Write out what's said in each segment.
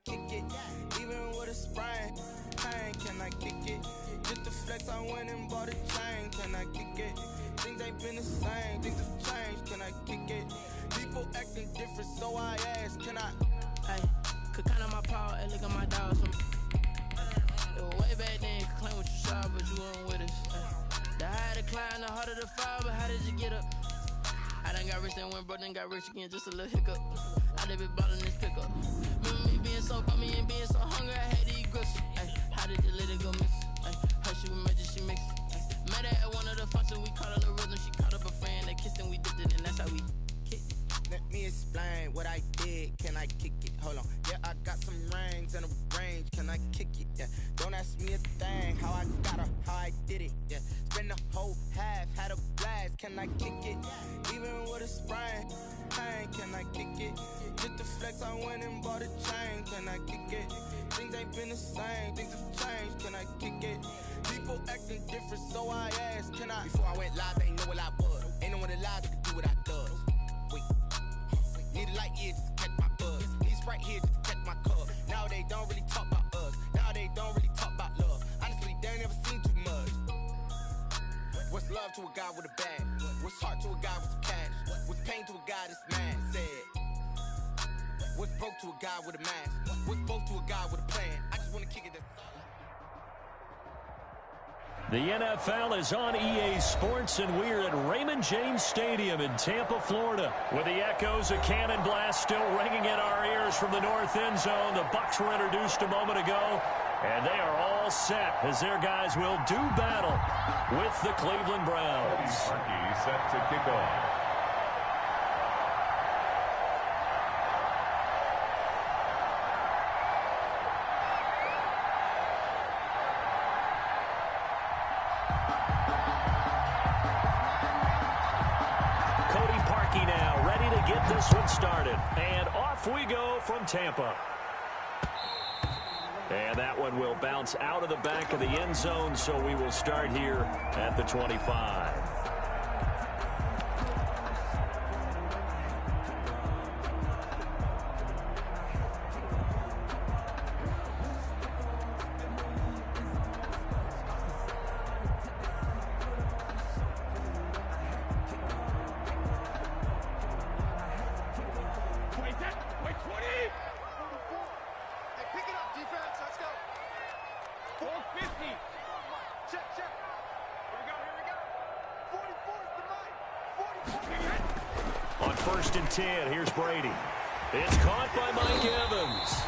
kick it? Even with a sprain, pain, can I kick it? Just to flex, I went and bought a chain, can I kick it? Things ain't been the same, things have changed, can I kick it? People acting different, so I ask, can I? Hey, could count on my power, and look at my dogs. It was way back then, could claim what you saw, but you weren't with us. The higher the climb, the harder the fall, but how did you get up? I done got rich and went broke, then got rich again, just a little hiccup. I done been ballin' this pickup. Remember me being so bummy and being so hungry, I had to eat grits. How did you let it go miss? Her she was magic, she mixed. Met her at one of the functions, we caught her the rhythm, she caught up a friend, they kissed and we dipped it, and that's how we kicked. Let me explain what I did, can I kick it? Hold on, yeah, I got some rings and a range, can I kick it? Yeah, don't ask me a thing, how I got her, how I did it, yeah. Spend the whole half, had a blast, can I kick it? Even with a sprain, pain, can I kick it? Just to flex, I went and bought a chain, can I kick it? Things ain't been the same, things have changed, can I kick it? People acting different, so I asked, can I? Before I went live, they ain't know what I was. Ain't no one alive that could do what I does. Wait, need a light here just to catch my buzz. Need Sprite here just to catch my cup. Now they don't really talk about us. Now they don't really talk about love. Honestly, they ain't never seen too much. What's love to a guy with a bag? What's heart to a guy with some cash? What's pain to a guy that's mad? Said. What's broke to a guy with a mask? What's broke to a guy with a plan? I just want to kick it. The NFL is on EA Sports, and we're at Raymond James Stadium in Tampa, Florida. With the echoes of Cannon Blast still ringing in our ears from the north end zone. The Bucs were introduced a moment ago, and they are all set as their guys will do battle with the Cleveland Browns. Parkey set to kick off. Get this one started, and off we go from Tampa. And that one will bounce out of the back of the end zone, so we will start here at the 25. On 1st and 10, here's Brady. It's caught by Mike Evans.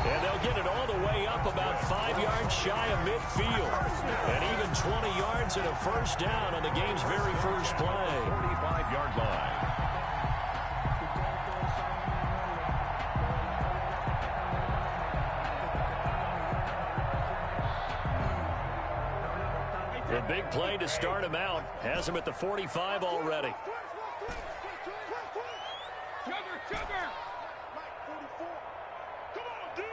And they'll get it all the way up about 5 yards shy of midfield. And even 20 yards and a first down on the game's very first play. 45-yard line. The big play to start him out has him at the 45 already. Sugar! Mike, 44. Come on, D!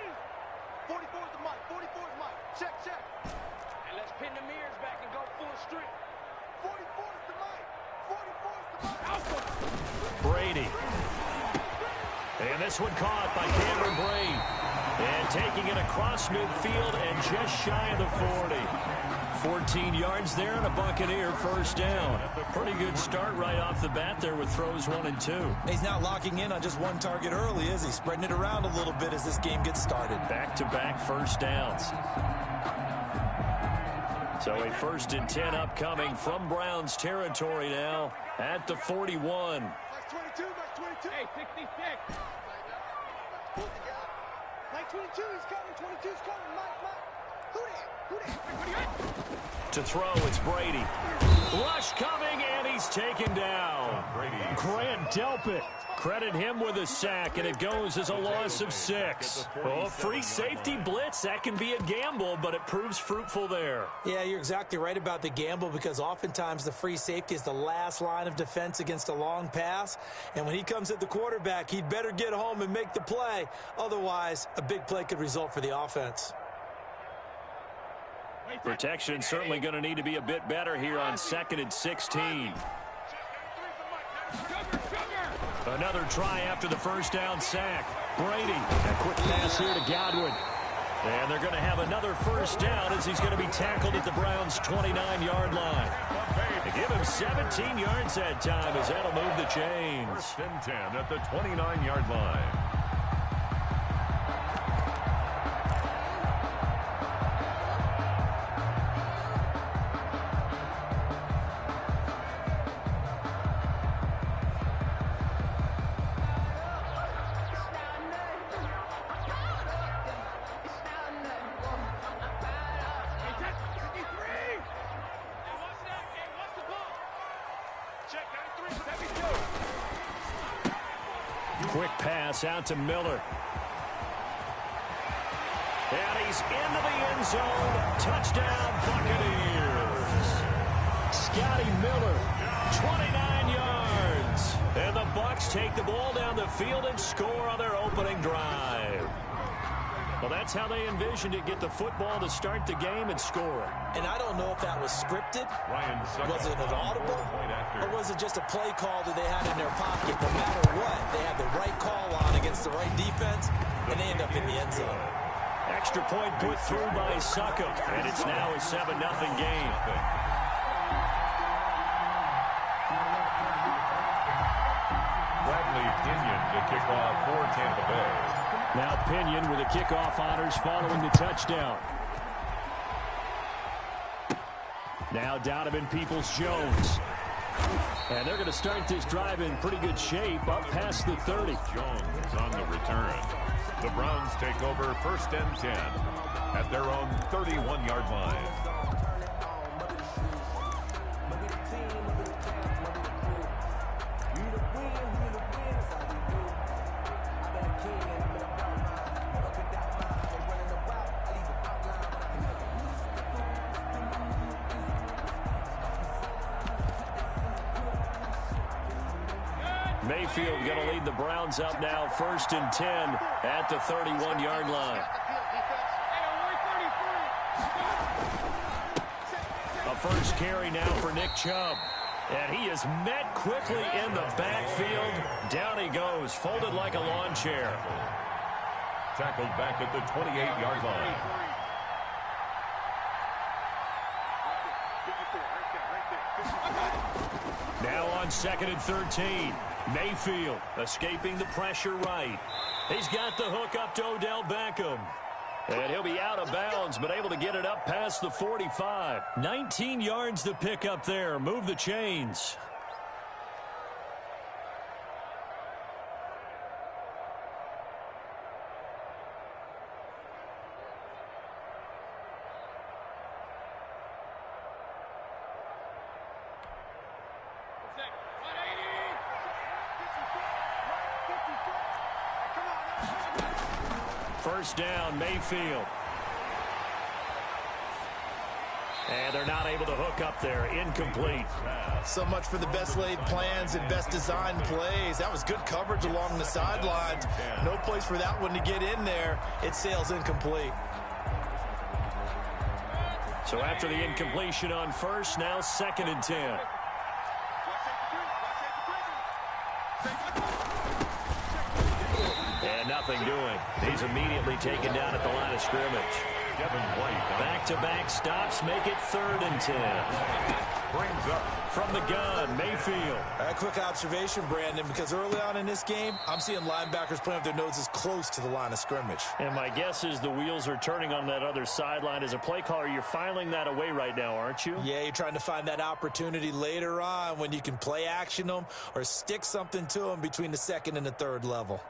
44 is the Mike. 44 is Mike. Check. And let's pin the mirrors back and go full strength. 44 is the Mike. 44 is the Mike. Alpha! Brady. And this one caught by Cameron Brate. And taking it across midfield and just shy of the 40. 14 yards there and a Buccaneer first down. Pretty good start right off the bat there with throws 1 and 2. He's not locking in on just one target early, is he? Spreading it around a little bit as this game gets started. Back-to-back first downs. So a 1st and 10 upcoming from Browns territory now at the 41. Mike 22. Hey, 66. Mike 22, he's coming. 22's coming. Mike. Who that? To throw, it's Brady. Rush coming, and he's taken down. Grant Delpit. Credit him with a sack, and it goes as a loss of 6. Oh, free safety blitz, that can be a gamble, but it proves fruitful there. Yeah, you're exactly right about the gamble because oftentimes the free safety is the last line of defense against a long pass. And when he comes at the quarterback, he'd better get home and make the play. Otherwise, a big play could result for the offense. Protection certainly going to need to be a bit better here on 2nd and 16. Another try after the first down sack. Brady, a quick pass here to Godwin. And they're going to have another first down as he's going to be tackled at the Browns' 29-yard line. They give him 17 yards that time as that'll move the chains. First and 10 at the 29-yard line. Quick pass out to Miller. And he's into the end zone. Touchdown, Buccaneers. Scotty Miller, 29 yards. And the Bucs take the ball down the field and score on their opening drive. Well, that's how they envisioned it, get the football to start the game and score. And I don't know if that was scripted. Was it an audible? Or was it just a play call that they had in their pocket? No matter what, they had the right call on against the right defense, and they end up in the end zone. Extra point put through by Succop, and it's now a 7-0 game. Bradley Pinion to kick off for Tampa Bay. Now Pinion with the kickoff honors following the touchdown. Now Donovan Peoples-Jones. And they're going to start this drive in pretty good shape, up past the 30. Jones on the return. The Browns take over first and 10 at their own 31-yard line. Mayfield going to lead the Browns up now, first and 10 at the 31-yard line. A first carry now for Nick Chubb. And he is met quickly in the backfield. Down he goes, folded like a lawn chair. Tackled back at the 28-yard line. Now on second and 13. Mayfield escaping the pressure right. He's got the hook up to Odell Beckham. And he'll be out of bounds, but able to get it up past the 45. 19 yards to pick up there. Move the chains. First down, Mayfield. And they're not able to hook up there. Incomplete. So much for the best laid plans and best designed plays. That was good coverage along the sidelines. No place for that one to get in there. It sails incomplete. So after the incompletion on first, now second and 10. And nothing doing. He's immediately taken down at the line of scrimmage. Back-to-back stops make it third and 10. Brings up from the gun, Mayfield. A quick observation, Brandon, because early on in this game, I'm seeing linebackers playing with their noses close to the line of scrimmage. And my guess is the wheels are turning on that other sideline. As a play caller, you're filing that away right now, aren't you? Yeah, you're trying to find that opportunity later on when you can play action them or stick something to them between the second and the third level.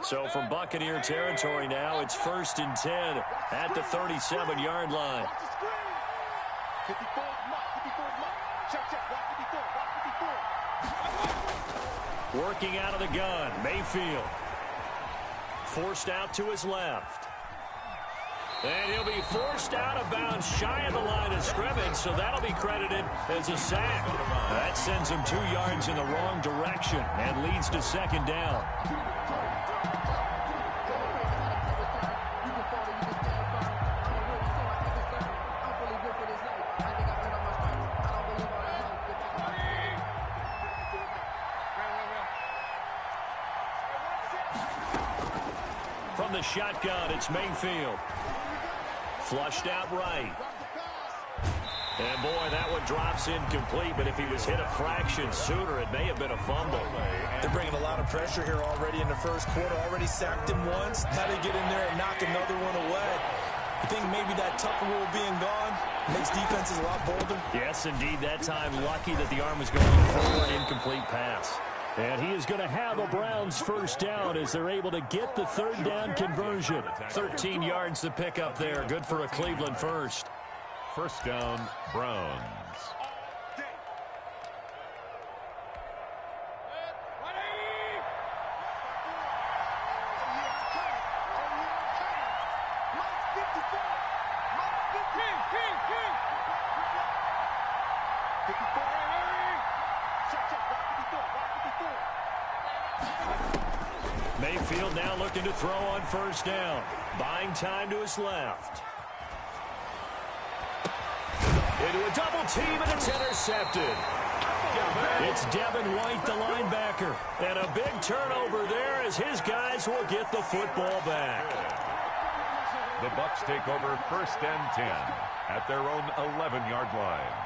So from Buccaneer territory now, it's first and 10 at the 37-yard line. Working out of the gun, Mayfield. Forced out to his left. And he'll be forced out of bounds shy of the line of scrimmage, so that'll be credited as a sack. That sends him 2 yards in the wrong direction and leads to second down. From the shotgun, it's Mayfield. Flushed out right. And, boy, that one drops incomplete, but if he was hit a fraction sooner, it may have been a fumble. They're bringing a lot of pressure here already in the first quarter. Already sacked him once. Now they get in there and knock another one away. I think maybe that Tucker rule being gone makes defenses a lot bolder. Yes, indeed. That time, lucky that the arm was going forward, incomplete pass. And he is going to have a Browns first down as they're able to get the third down conversion. 13 yards to pick up there. Good for a Cleveland first. First down, Browns. Mayfield now looking to throw on first down. Buying time to his left. Into a double team, and it's intercepted. It's Devin White, the linebacker. And a big turnover there as his guys will get the football back. The Bucs take over first and 10 at their own 11-yard line.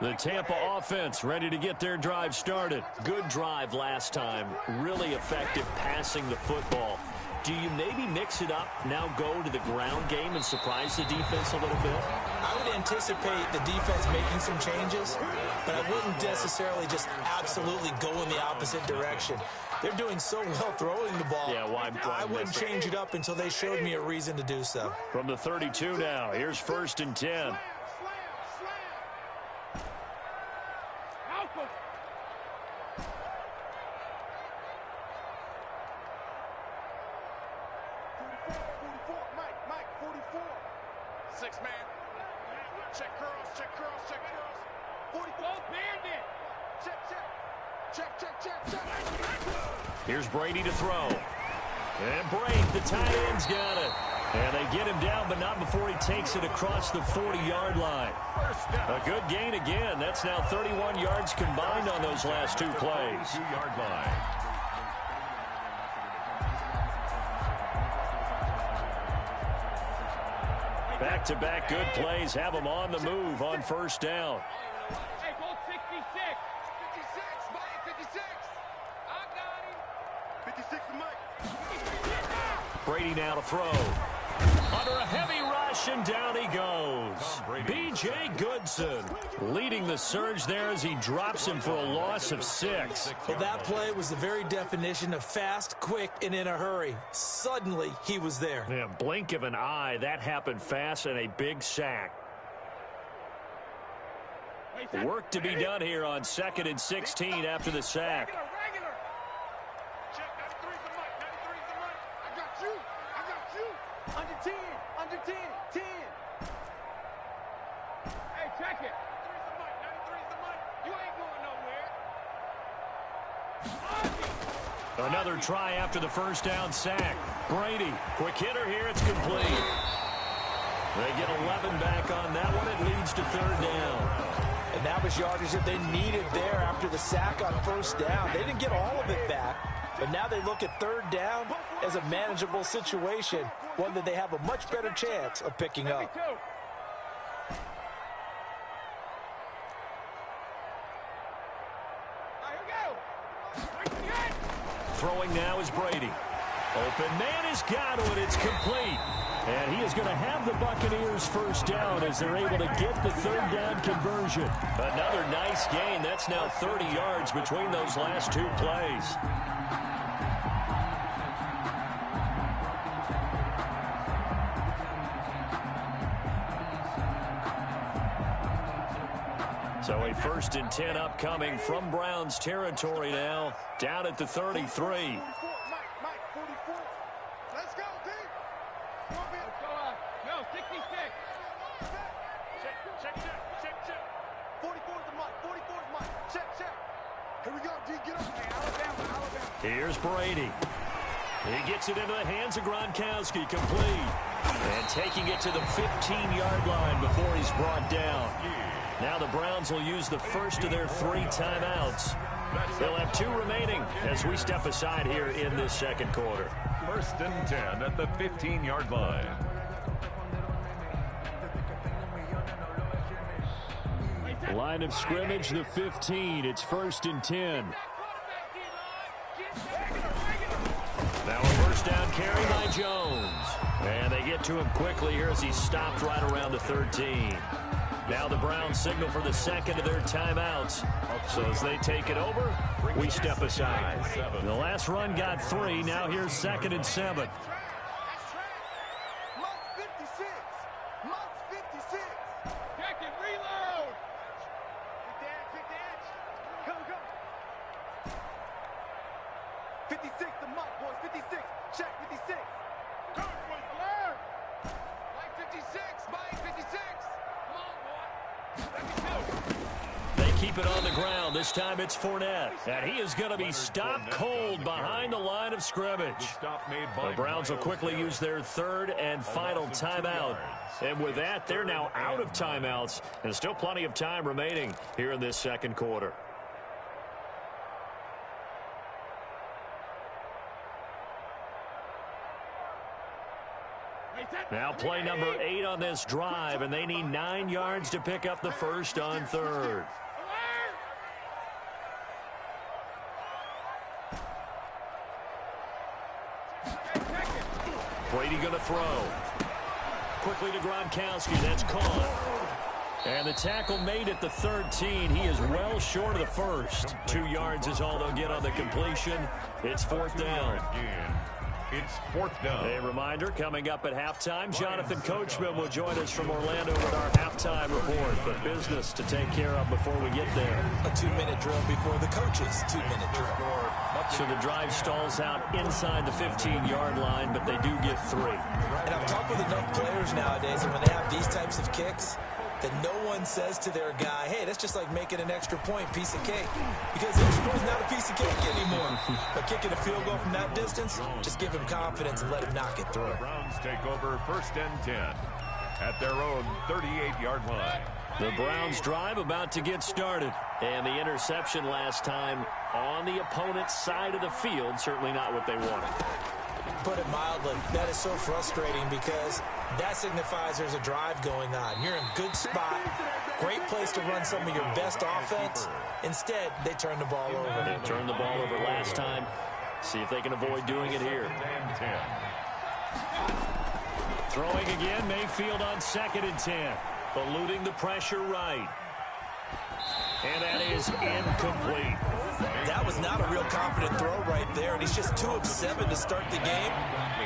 The Tampa offense ready to get their drive started. Good drive last time. Really effective passing the football. Do you maybe mix it up, now go to the ground game and surprise the defense a little bit? I would anticipate the defense making some changes, but I wouldn't necessarily just absolutely go in the opposite direction. They're doing so well throwing the ball. Yeah, why I wouldn't change it up until they showed me a reason to do so. From the 32 now, here's first and 10. Here's Brady to throw. And Brady, the tight end's got it. And they get him down, but not before he takes it across the 40-yard line. A good gain again. That's now 31 yards combined on those last two plays. 2-yard line. Back-to-back good plays have them on the move on first down. Hey, go 66. 56, Mike, 56. I got him. 56 to Mike. Brady now to throw. Under a heavy rush, and down he goes. B.J. Goodson leading the surge there as he drops him for a loss of 6. Well, that play was the very definition of fast, quick, and in a hurry. Suddenly, he was there. Yeah, blink of an eye. That happened fast, and a big sack. Work to be done here on 2nd and 16 after the sack. Under 10, under 10, 10. Hey, check it. 93's the mic, 93's the mic. You ain't going nowhere. Another try after the first down sack. Brady, quick hitter here, it's complete. They get 11 back on that one. It leads to third down. And that was yardage that they needed there after the sack on first down. They didn't get all of it back, but now they look at third down as a manageable situation, one that they have a much better chance of picking up. Throwing now is Brady. Open man has got it. It's complete. And he is going to have the Buccaneers first down as they're able to get the third down conversion. Another nice gain. That's now 30 yards between those last two plays. So a 1st and 10 upcoming from Browns territory now, down at the 33. Let's go, D. No, 66. Check. 44's the mic, 44's mic. Check. Here we go, D, get up. Hey, Alabama. Here's Brady. He gets it into the hands of Gronkowski, complete. And taking it to the 15-yard line before he's brought down. Now the Browns will use the first of their 3 timeouts. They'll have 2 remaining as we step aside here in this second quarter. 1st and 10 at the 15-yard line. Line of scrimmage, the 15. It's 1st and 10. Now a first down carry by Jones. And they get to him quickly here as he stopped right around the 13. Now the Browns signal for the second of their timeouts. So as they take it over, we step aside. The last run got 3. Now here's 2nd and 7. Keep it on the ground. This time it's Fournette. And he is going to be stopped cold behind the line of scrimmage. The Browns will quickly use their 3rd and final timeout. And with that, they're now out of timeouts. And still plenty of time remaining here in this second quarter. Now play number 8 on this drive, and they need 9 yards to pick up the first on 3rd. Brady going to throw. Quickly to Gronkowski. That's caught. And the tackle made at the 13. He is well short of the first. 2 yards is all they'll get on the completion. It's 4th down. It's 4th down. A reminder, coming up at halftime, Jonathan Coachman will join us from Orlando with our halftime report. But business to take care of before we get there. A 2-minute drill before the coaches' 2-minute drill. So the drive stalls out inside the 15-yard line, but they do get 3. And I've talked with enough players nowadays, and when they have these types of kicks, that no one says to their guy, hey, that's just like making an extra point, piece of cake. Because the extra point's not a piece of cake anymore. But kicking a field goal from that distance, just give him confidence and let him knock it through. The Browns take over 1st and 10 at their own 38-yard line. The Browns drive about to get started. And the interception last time on the opponent's side of the field, certainly not what they wanted. Put it mildly, that is so frustrating because that signifies there's a drive going on. You're in a good spot, great place to run some of your best offense. Instead, they turn the ball over. They turned the ball over last time. See if they can avoid doing it here. Throwing again, Mayfield on 2nd and 10. Eluding the pressure right. And that is incomplete. That was not a real confident throw right there, and he's just 2 of 7 to start the game.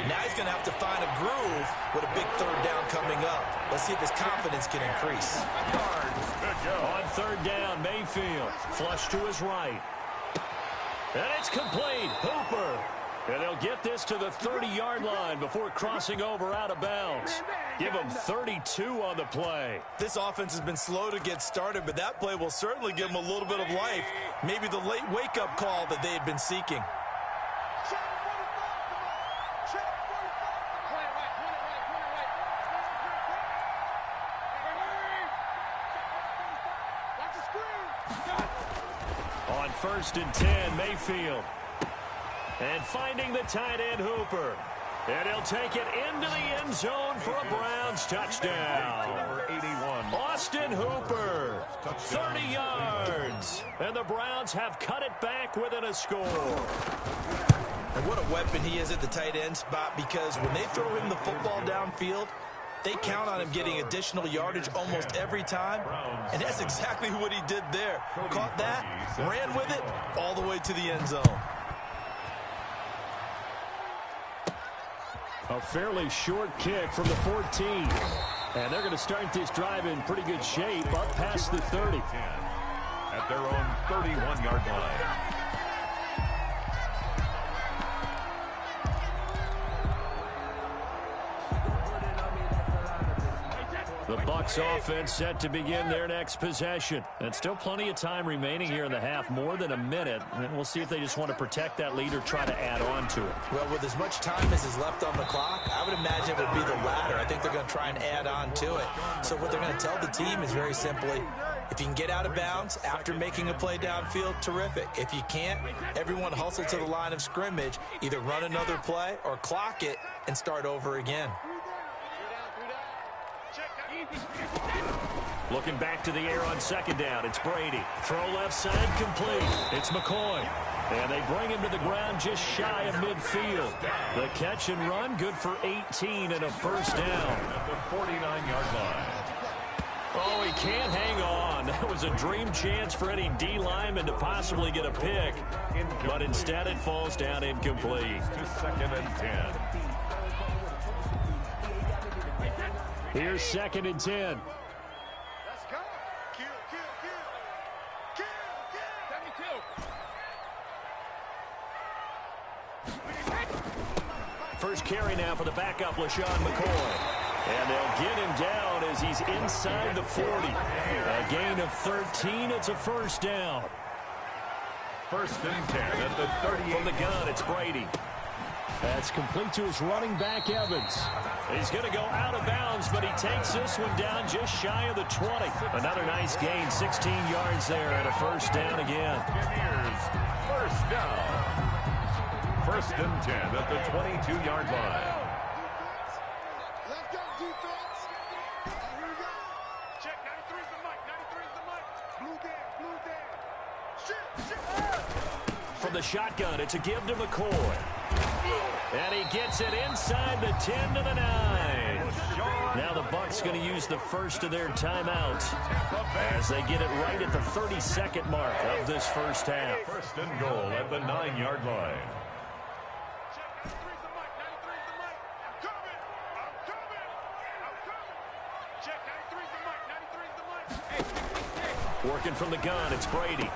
Now he's going to have to find a groove with a big 3rd down coming up. Let's see if his confidence can increase. On 3rd down, Mayfield flush to his right. And it's complete. Hooper. And they'll get this to the 30-yard line before crossing over out of bounds. Give them 32 on the play. This offense has been slow to get started, but that play will certainly give them a little bit of life. Maybe the late wake-up call that they had been seeking. On 1st and 10, Mayfield. And finding the tight end, Hooper. And he'll take it into the end zone for a Browns touchdown. Number 81. Austin Hooper, 30 yards. And the Browns have cut it back within a score. And what a weapon he is at the tight end spot, because when they throw him the football downfield, they count on him getting additional yardage almost every time. And that's exactly what he did there. Caught that, ran with it, all the way to the end zone. A fairly short kick from the 14. And they're going to start this drive in pretty good shape up past the 30. At their own 31-yard line. The Bucs offense set to begin their next possession. And still plenty of time remaining here in the half, more than a minute. And we'll see if they just want to protect that lead or try to add on to it. Well, with as much time as is left on the clock, I would imagine it would be the latter. I think they're going to try and add on to it. So what they're going to tell the team is very simply, if you can get out of bounds after making a play downfield, terrific. If you can't, everyone hustle to the line of scrimmage, either run another play or clock it and start over again. Looking back to the air on second down, it's Brady. Throw left side complete. It's McCoy. And they bring him to the ground just shy of midfield. The catch and run, good for 18 and a first down. At the 49-yard line. Oh, he can't hang on. That was a dream chance for any D lineman to possibly get a pick. But instead it falls down incomplete. To second and 10. Here's second and 10. Let's go. Kill. 72. First carry now for the backup, LaShawn McCoy. And they'll get him down as he's inside the 40. A gain of 13. It's a first down. First and 10 at the 38. From the gun, it's Brady. That's complete to his running back, Evans. He's going to go out of bounds, but he takes this one down just shy of the 20. Another nice gain, 16 yards there, and a first down again. Here's first down. First and 10 at the 22-yard line. Let's go, defense. Here we go. Check, 93 is the mic. 93 is the mic. Blue down. Shit. From the shotgun, it's a give to McCoy. And he gets it inside the 10 to the 9. Now the Bucs going to use the first of their timeouts as they get it right at the 32nd mark of this first half. First and goal at the 9-yard line. Check, 93 is the mic. 93 is the mic. I'm coming. Check, 93 is the mic. 93 is the mic. Working from the gun, it's Brady.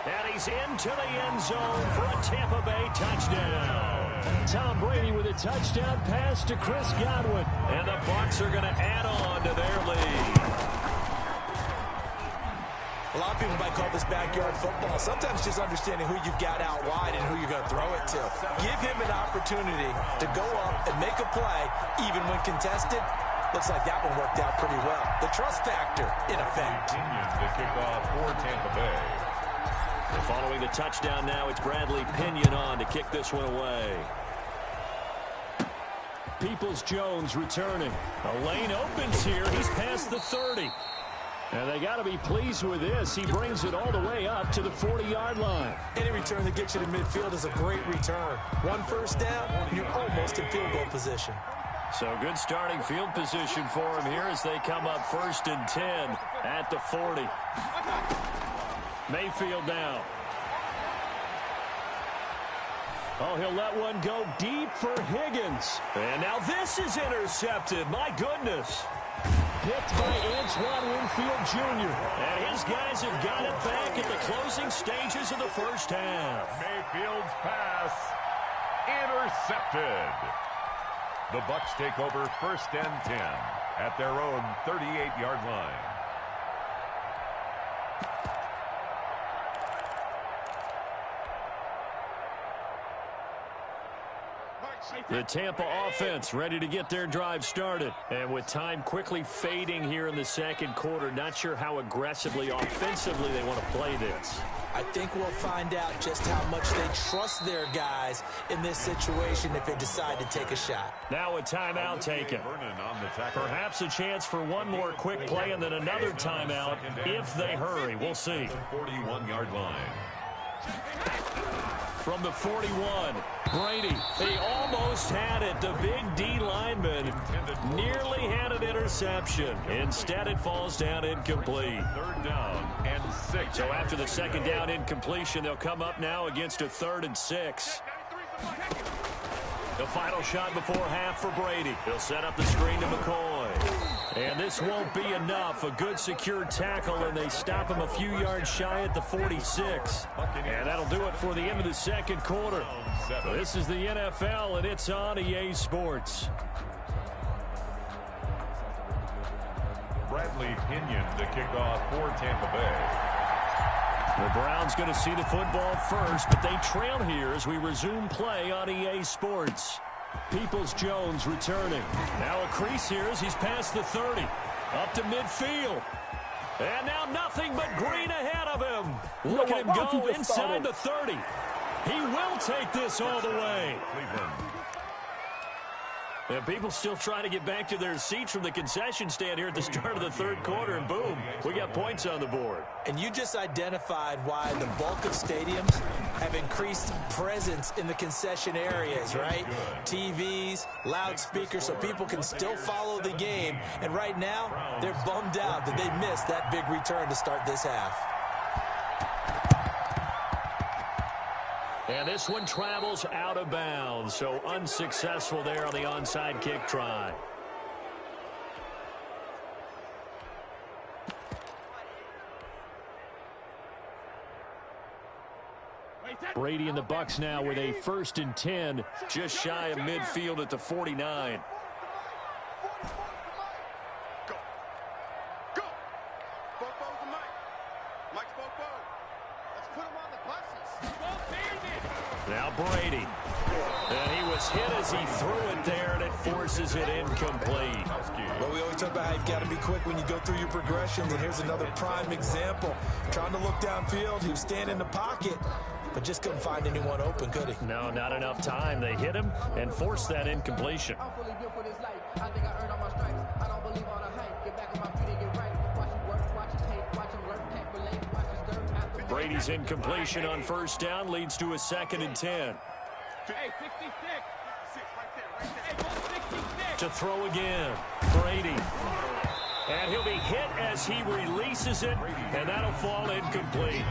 And he's into the end zone for a Tampa Bay touchdown. Tom Brady with a touchdown pass to Chris Godwin. And the Bucs are going to add on to their lead. A lot of people might call this backyard football. Sometimes just understanding who you've got out wide and who you're going to throw it to. Give him an opportunity to go up and make a play, even when contested. Looks like that one worked out pretty well. The trust factor, in effect. Continues the kickoff for Tampa Bay. And following the touchdown now, it's Bradley Pinion on to kick this one away. Peoples-Jones returning. A lane opens here. He's past the 30. And they got to be pleased with this. He brings it all the way up to the 40-yard line. Any return that gets you to midfield is a great return. One first down, and you're almost in field goal position. So good starting field position for him here as they come up first and 10 at the 40. Mayfield now. Oh, he'll let one go deep for Higgins. And now this is intercepted. My goodness. Picked by Antoine Winfield Jr. And his guys have got it back at the closing stages of the first half. Mayfield's pass intercepted. The Bucs take over first and 10 at their own 38-yard line. The Tampa offense ready to get their drive started. And with time quickly fading here in the second quarter, not sure how aggressively offensively they want to play this. I think we'll find out just how much they trust their guys in this situation if they decide to take a shot. Now a timeout taken. Perhaps a chance for one more quick play and then another timeout if they hurry. We'll see. 41-yard line. From the 41, Brady, he almost had it. The big D lineman nearly had an interception. Instead, it falls down incomplete. Third down and 6. So after the second down incompletion, they'll come up now against a 3rd and 6. The final shot before half for Brady. He'll set up the screen to McCoy. And this won't be enough. A good secure tackle, and they stop him a few yards shy at the 46. And that'll do it for the end of the second quarter. This is the NFL, and it's on EA Sports. Stanley Pinion to kick off for Tampa Bay. The Browns going to see the football first, but they trail here as we resume play on EA Sports. Peoples-Jones returning. Now a crease here as he's past the 30. Up to midfield. And now nothing but green ahead of him. Look at him go inside the 30. He will take this all the way. And people still trying to get back to their seats from the concession stand here at the start of the third quarter, and boom, we got points on the board. And you just identified why the bulk of stadiums have increased presence in the concession areas, right? TVs, loudspeakers, so people can still follow the game. And right now, they're bummed out that they missed that big return to start this half. And this one travels out of bounds, so unsuccessful there on the onside kick try. Brady and the Bucs now with a 1st and 10, just shy of midfield at the 49. Now Brady. And he was hit as he threw it there, and it forces it incomplete. Well, we always talk about how you've got to be quick when you go through your progressions, and here's another prime example. Trying to look downfield, he was standing in the pocket, but just couldn't find anyone open, could he? No, not enough time. They hit him and forced that incompletion. Brady's incompletion on 1st down leads to a 2nd and 10. To throw again, Brady. And he'll be hit as he releases it, and that'll fall incomplete.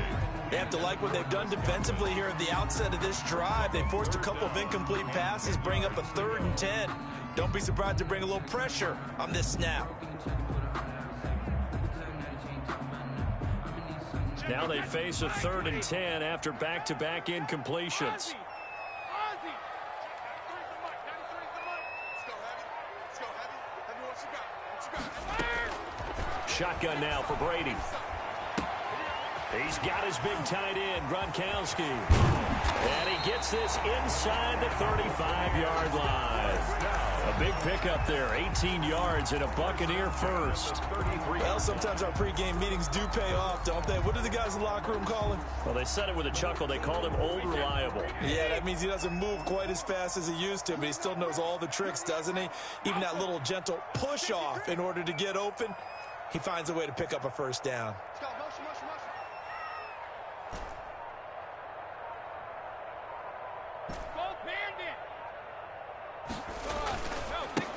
They have to like what they've done defensively here at the outset of this drive. They forced a couple of incomplete passes, bring up a 3rd and 10. Don't be surprised to bring a little pressure on this snap. Now they face a 3rd and 10 after back-to-back incompletions. Shotgun now for Brady. He's got his big tight end, Gronkowski. And he gets this inside the 35-yard line. A big pickup there, 18 yards and a Buccaneer first. Well, sometimes our pregame meetings do pay off, don't they? What do the guys in the locker room call him? Well, they said it with a chuckle. They called him Old Reliable. Yeah, that means he doesn't move quite as fast as he used to, but he still knows all the tricks, doesn't he? Even that little gentle push-off in order to get open, he finds a way to pick up a 1st down.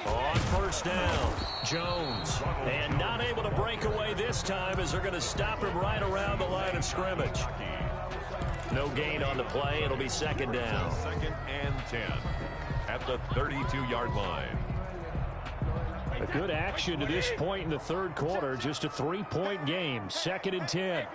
On 1st down, Jones. And not able to break away this time as they're going to stop him right around the line of scrimmage. No gain on the play. It'll be 2nd down. 2nd and 10 at the 32-yard line. A good action to this point in the 3rd quarter. Just a 3-point game. 2nd and 10.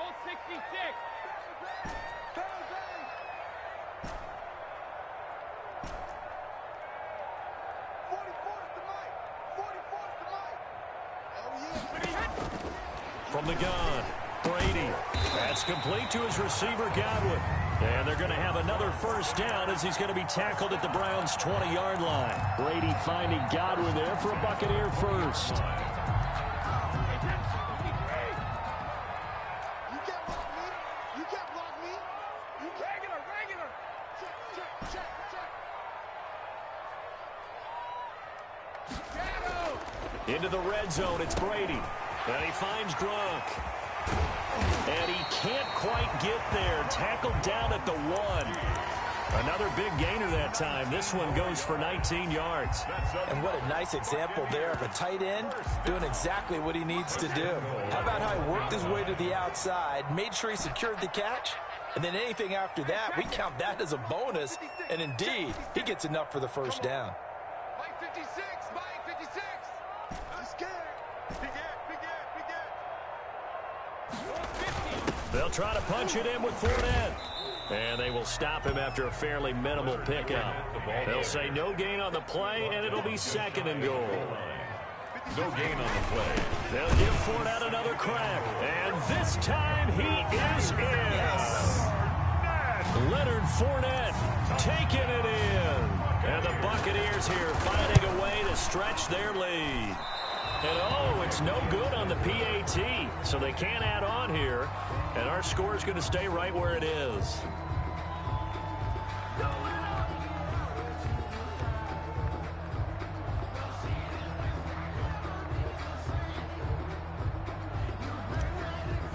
From the gun, Brady. That's complete to his receiver, Godwin. And they're going to have another 1st down as he's going to be tackled at the Browns' 20-yard line. Brady finding Godwin there for a Buccaneer first. Into the red zone, it's Brady. And he finds Gronk. And he can't quite get there. Tackled down at the 1. Another big gainer that time. This one goes for 19 yards. And what a nice example there of a tight end doing exactly what he needs to do. How about how he worked his way to the outside, made sure he secured the catch, and then anything after that, we count that as a bonus. And indeed, he gets enough for the 1st down. Mike 56, Mike 56. I'm scared. They'll try to punch it in with Fournette. And they will stop him after a fairly minimal pickup. They'll say no gain on the play, and it'll be 2nd and goal. No gain on the play. They'll give Fournette another crack. And this time he is in. Yes. Leonard Fournette taking it in. And the Buccaneers here finding a way to stretch their lead. And oh, it's no good on the PAT. So they can't add on here. And our score is going to stay right where it is.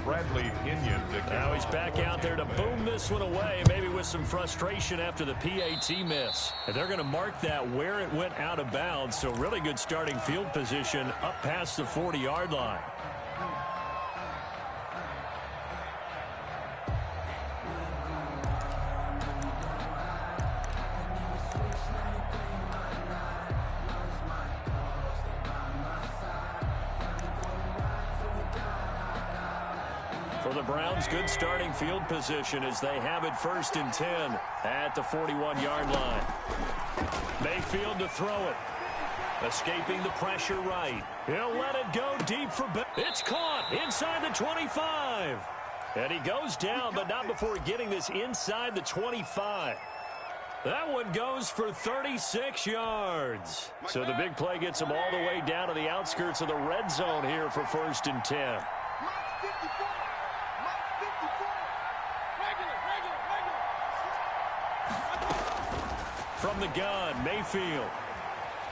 Bradley Pinion. Now he's back out there to boom this one away, maybe with some frustration after the PAT miss. And they're going to mark that where it went out of bounds, so really good starting field position up past the 40-yard line. For the Browns, good starting field position as they have it 1st and 10 at the 41-yard line. Mayfield to throw it. Escaping the pressure right. He'll let it go deep for Ben. It's caught inside the 25. And he goes down, but not before getting this inside the 25. That one goes for 36 yards. So the big play gets him all the way down to the outskirts of the red zone here for 1st and 10. From the gun, Mayfield.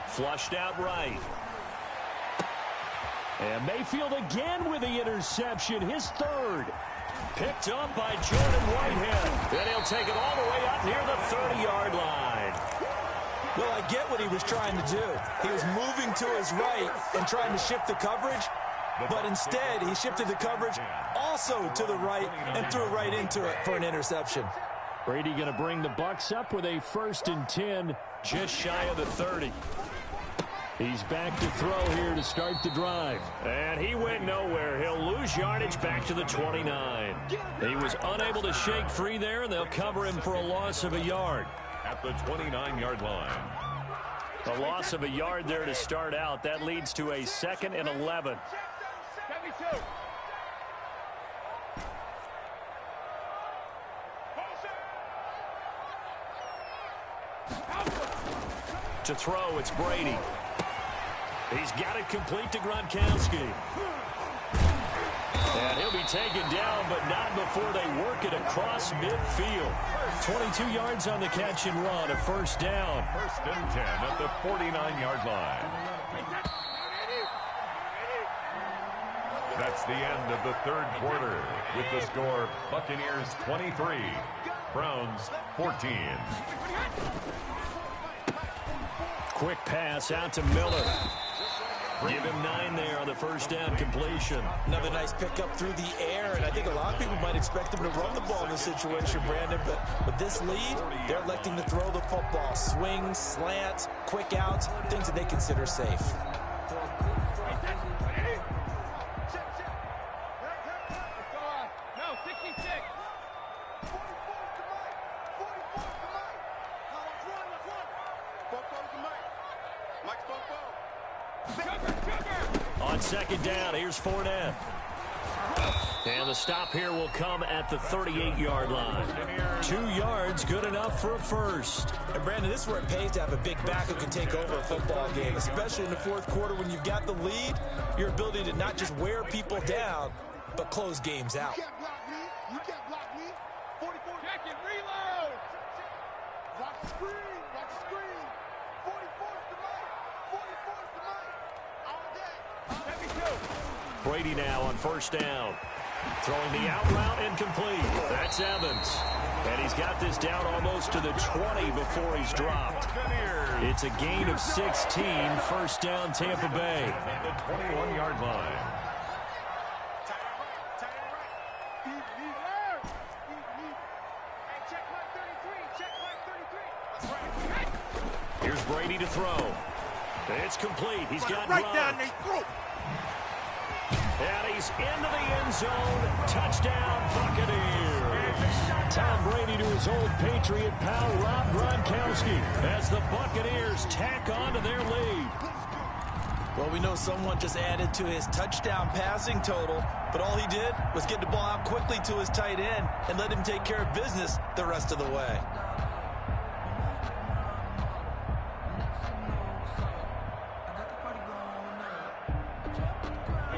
Flushed out right. And Mayfield again with the interception, his 3rd. Picked up by Jordan Whitehead. And he'll take it all the way up near the 30-yard line. Well, I get what he was trying to do. He was moving to his right and trying to shift the coverage, but instead he shifted the coverage also to the right and threw right into it for an interception. Brady going to bring the Bucs up with a 1st and 10, just shy of the 30. He's back to throw here to start the drive. And he went nowhere. He'll lose yardage back to the 29. He was unable to shake free there, and they'll cover him for a loss of a yard. At the 29-yard line. A loss of a yard there to start out. That leads to a 2nd and 11. To throw, it's Brady. He's got it complete to Gronkowski. And he'll be taken down, but not before they work it across midfield. 22 yards on the catch and run, a 1st down. 1st and 10 at the 49-yard line. That's the end of the 3rd quarter with the score Buccaneers 23, Browns 14. Quick pass out to Miller. Give him 9 there on the 1st down completion. Another nice pickup through the air, and I think a lot of people might expect him to run the ball in this situation, Brandon, but with this lead, they're electing to throw the football. Swings, slants, quick outs, things that they consider safe. On 2nd down, here's Fournette. And the stop here will come at the 38-yard line. 2 yards, good enough for a 1st. And Brandon, this is where it pays to have a big back who can take over a football game, especially in the 4th quarter when you've got the lead. Your ability to not just wear people down, but close games out. You can't block me. You can't block me. 44. Check it. Reload. Watch the screen. Watch the screen. 44 is the mic. 44 is the mic. All day. Brady now on 1st down. Throwing the out route incomplete. That's Evans. And he's got this down almost to the 20 before he's dropped. It's a gain of 16. 1st down, Tampa Bay. At the 21-yard line. Here's Brady to throw. It's complete. He's got right Gronk. down their throat. And he's into the end zone. Touchdown, Buccaneers. Tom Brady to his old Patriot pal, Rob Gronkowski, as the Buccaneers tack on to their lead. Well, we know someone just added to his touchdown passing total, but all he did was get the ball out quickly to his tight end and let him take care of business the rest of the way.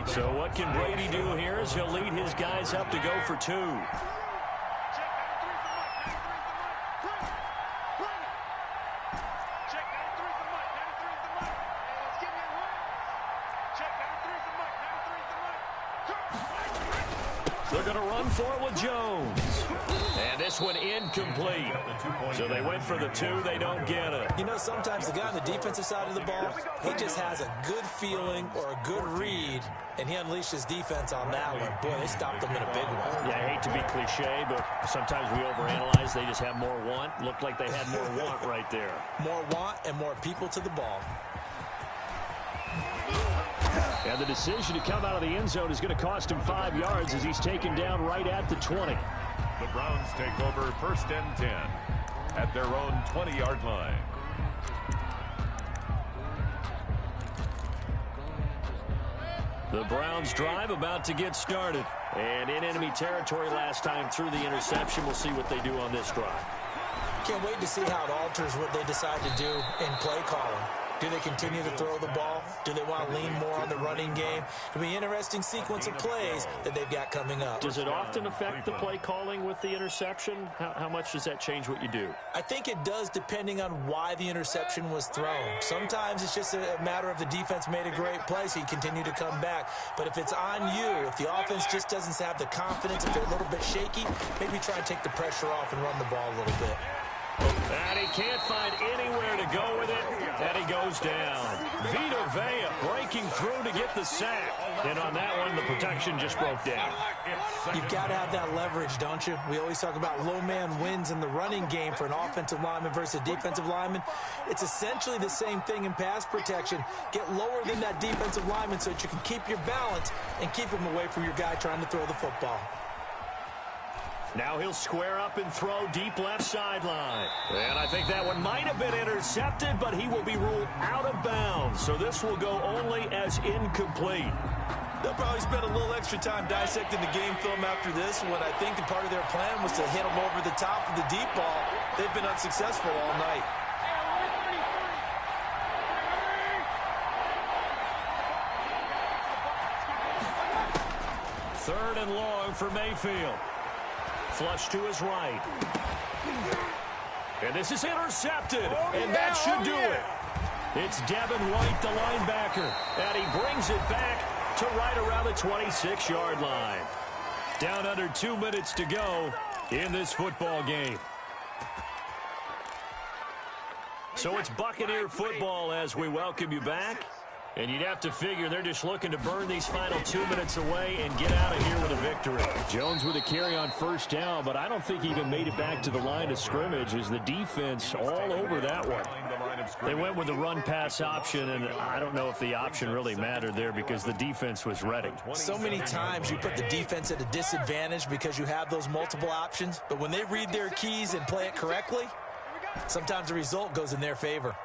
So what can Brady do here as he'll lead his guys up to go for 2? They're going to run for it with Jones. And this one incomplete. So they went for the 2. They don't get it. You know, sometimes the guy on the defensive side of the ball, he just has a good feeling or a good read, and he unleashed his defense on that one. Boy, they stopped him in a big way. Yeah, I hate to be cliche, but sometimes we overanalyze. They just have more want. Looked like they had more want right there. More want and more people to the ball. And the decision to come out of the end zone is going to cost him 5 yards as he's taken down right at the 20. The Browns take over 1st and 10 at their own 20-yard line. The Browns drive about to get started. And in enemy territory last time through the interception. We'll see what they do on this drive. Can't wait to see how it alters what they decide to do in play calling. Do they continue to throw the ball? Do they want to lean more on the running game? It'll be an interesting sequence of plays that they've got coming up. Does it often affect the play calling with the interception? How much does that change what you do? I think it does depending on why the interception was thrown. Sometimes it's just a matter of the defense made a great play, so you continue to come back. But if it's on you, if the offense just doesn't have the confidence, if they're a little bit shaky, maybe try and take the pressure off and run the ball a little bit. And he can't find anywhere to go with it, and he goes down. Vita Vea breaking through to get the sack. And on that one, the protection just broke down. You've got to have that leverage, don't you? We always talk about low man wins in the running game for an offensive lineman versus a defensive lineman. It's essentially the same thing in pass protection. Get lower than that defensive lineman so that you can keep your balance and keep him away from your guy trying to throw the football. Now he'll square up and throw deep left sideline. And I think that one might have been intercepted, but he will be ruled out of bounds. So this will go only as incomplete. They'll probably spend a little extra time dissecting the game film after this one. I think the part of their plan was to hit him over the top of the deep ball. They've been unsuccessful all night. Third and long for Mayfield. Flush to his right. And this is intercepted. And that should do it. It's Devin White, the linebacker. And he brings it back to right around the 26-yard line. Down under 2 minutes to go in this football game. So it's Buccaneer football as we welcome you back. And you'd have to figure they're just looking to burn these final 2 minutes away and get out of here with a victory. Jones with a carry on first down, but I don't think he even made it back to the line of scrimmage as the defense all over that one. They went with the run-pass option, and I don't know if the option really mattered there because the defense was ready. So many times you put the defense at a disadvantage because you have those multiple options, but when they read their keys and play it correctly, sometimes the result goes in their favor.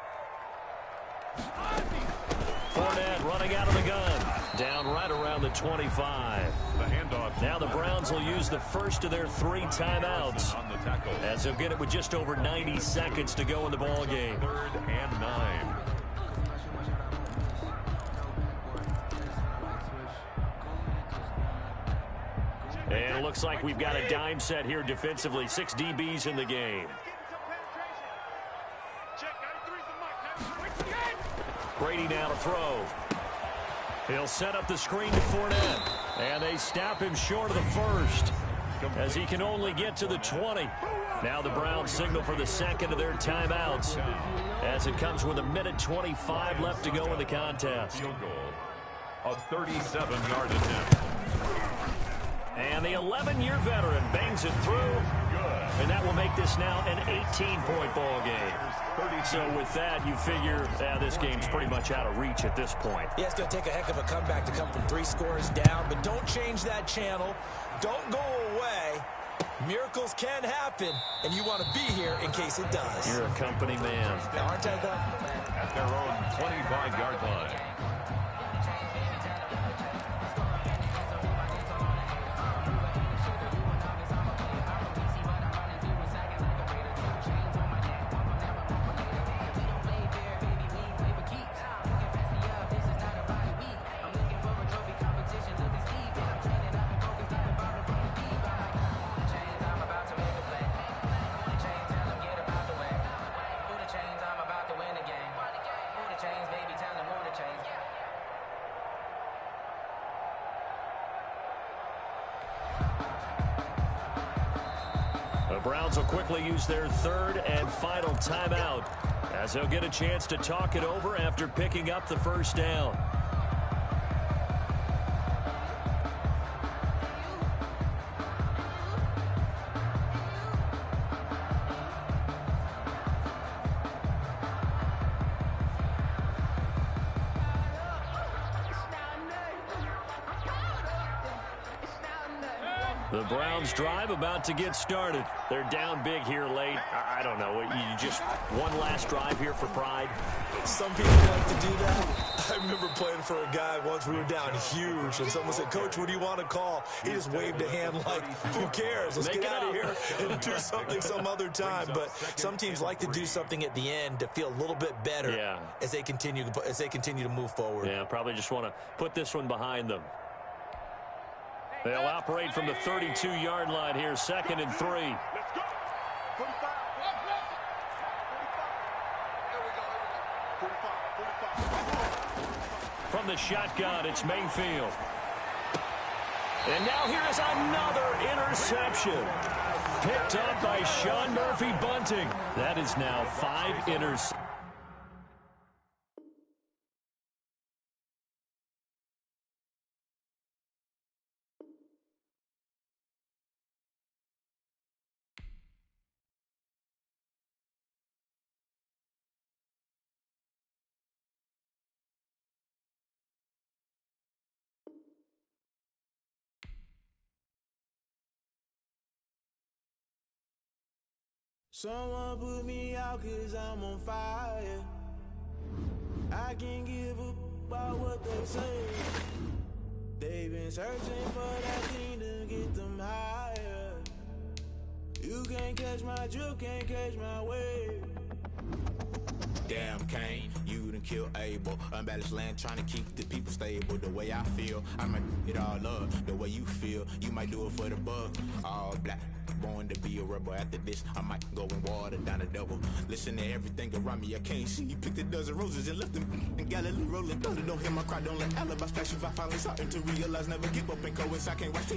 Fournette running out of the gun. Down right around the 25. The handoff. Now the Browns will use the first of their 3 timeouts On the tackle. as they'll get it with just over 90 seconds to go in the ball game. 3rd and 9. And it looks like we've got a dime set here defensively. 6 DBs in the game. Brady now to throw. He'll set up the screen to Fournette. And they stop him short of the first as he can only get to the 20. Now the Browns signal for the second of their timeouts as it comes with 1:25 left to go in the contest. Field goal. A 37-yard attempt. And the 11-year veteran bangs it through. And that will make this now an 18-point ball game. So with that, you figure this game's pretty much out of reach at this point. Yeah, it's going to take a heck of a comeback to come from 3 scores down, but don't change that channel. Don't go away. Miracles can happen, and you want to be here in case it does. You're a company man. Now, aren't I, though? At their own 25-yard line. Browns will quickly use their third and final timeout as they'll get a chance to talk it over after picking up the first down. The Browns drive about to get started. They're down big here late. I don't know. You just one last drive here for pride. Some people like to do that. I remember playing for a guy once. We were down huge, and someone said, "Coach, what do you want to call?" He just waved a hand like, "Who cares? Let's get out of here and do something some other time." But some teams like to do something at the end to feel a little bit better as they continue to move forward. Yeah, probably just want to put this one behind them. They'll operate from the 32-yard line here, 2nd and 3. Let's go. 45. From the shotgun, it's Mayfield. And now here's another interception. Picked up by Sean Murphy-Bunting. That is now 5 interceptions. Someone put me out 'cause I'm on fire. I can't give up about what they say. They've been searching for that thing to get them higher. You can't catch my drift, can't catch my wave. Damn Kane, you done killed Abel. Unbalanced land trying to keep the people stable. The way I feel, I might it all up. The way you feel, you might do it for the bug. All black, born to be a rebel. After this, I might go and water down a double. Listen to everything around me, I can't see. Picked a dozen roses and left them in Galilee rolling thunder. Don't hear my cry, don't let alibis flash. If I finally starting to realize, never give up and coincide. I can't watch